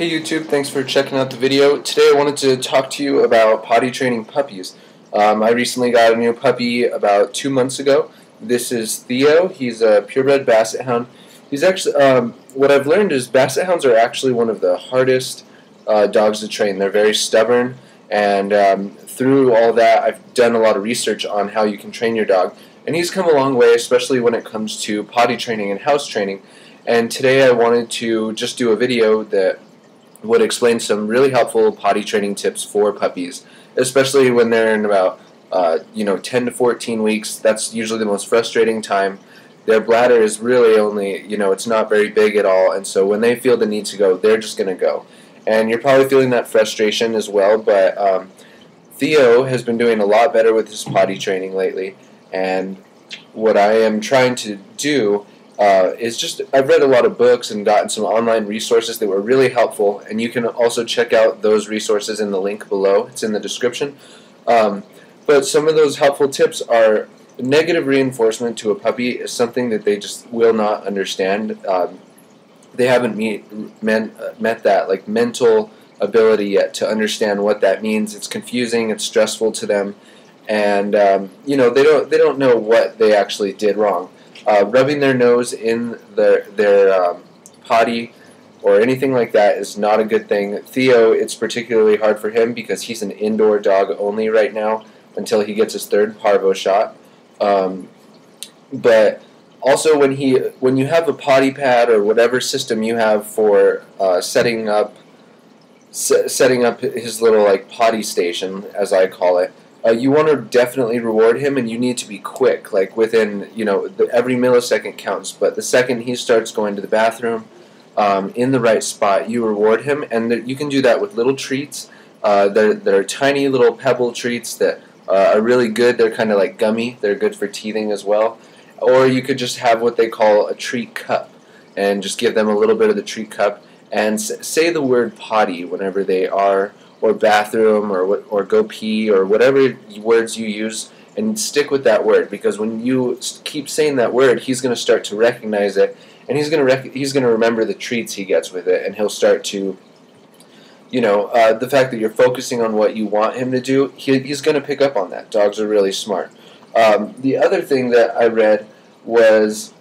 Hey YouTube, thanks for checking out the video. Today I wanted to talk to you about potty training puppies. I recently got a new puppy about 2 months ago. This is Theo. He's a purebred Basset Hound. He's actually, what I've learned is Basset Hounds are actually one of the hardest dogs to train. They're very stubborn, and through all that I've done a lot of research on how you can train your dog. And he's come a long way, especially when it comes to potty training and house training. And today I wanted to just do a video that would explain some really helpful potty training tips for puppies, especially when they're in about 10 to 14 weeks. That's usually the most frustrating time. Their bladder is really only, it's not very big at all, and so when they feel the need to go, they're just going to go. And you're probably feeling that frustration as well, but Theo has been doing a lot better with his potty training lately, and what I am trying to do I've read a lot of books and gotten some online resources that were really helpful, and you can also check out those resources in the link below. It's in the description. But some of those helpful tips are negative reinforcement to a puppy is something that they just will not understand. They haven't met that mental ability yet to understand what that means. It's confusing. It's stressful to them, and they don't know what they actually did wrong. Rubbing their nose in their potty or anything like that is not a good thing. Theo, it's particularly hard for him because he's an indoor dog only right now until he gets his third parvo shot. But also when you have a potty pad or whatever system you have for setting up his little potty station, as I call it, you want to definitely reward him, and you need to be quick, within, every millisecond counts. But the second he starts going to the bathroom in the right spot, you reward him, and you can do that with little treats. They're tiny little pebble treats that are really good. They're kind of like gummy. They're good for teething as well. Or you could just have what they call a treat cup, and just give them a little bit of the treat cup, and say the word potty whenever they are, or bathroom, or go pee, or whatever words you use, and stick with that word, because when you keep saying that word, he's going to start to recognize it, and he's going to remember the treats he gets with it, and he'll start to, the fact that you're focusing on what you want him to do, he's going to pick up on that. Dogs are really smart. The other thing that I read was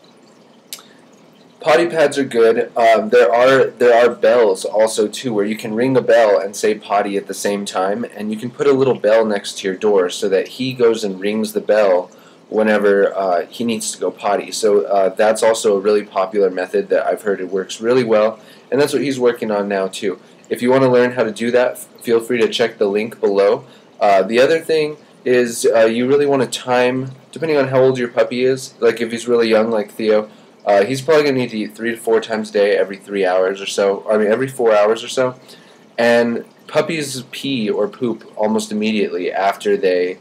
potty pads are good. There are bells also too, where you can ring a bell and say potty at the same time, and you can put a little bell next to your door so that he goes and rings the bell whenever he needs to go potty. So that's also a really popular method that I've heard it works really well, and that's what he's working on now too. If you want to learn how to do that, feel free to check the link below. The other thing is you really want to time, depending on how old your puppy is, if he's really young like Theo, he's probably going to need to eat 3 to 4 times a day every 3 hours or so. Every 4 hours or so. And puppies pee or poop almost immediately after they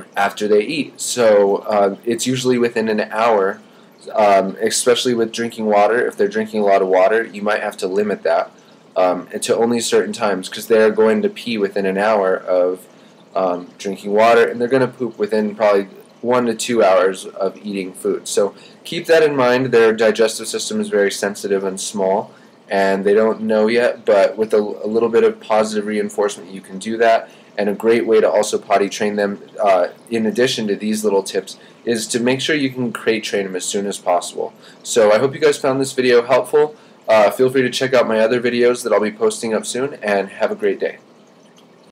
eat. So it's usually within an hour, especially with drinking water. If they're drinking a lot of water, you might have to limit that to only certain times, because they're going to pee within an hour of drinking water, and they're going to poop within probably 1 to 2 hours of eating food. So keep that in mind. Their digestive system is very sensitive and small, and they don't know yet, but with a little bit of positive reinforcement you can do that. And a great way to also potty train them, in addition to these little tips, is to make sure you can crate train them as soon as possible. So I hope you guys found this video helpful. Feel free to check out my other videos that I'll be posting up soon, and have a great day.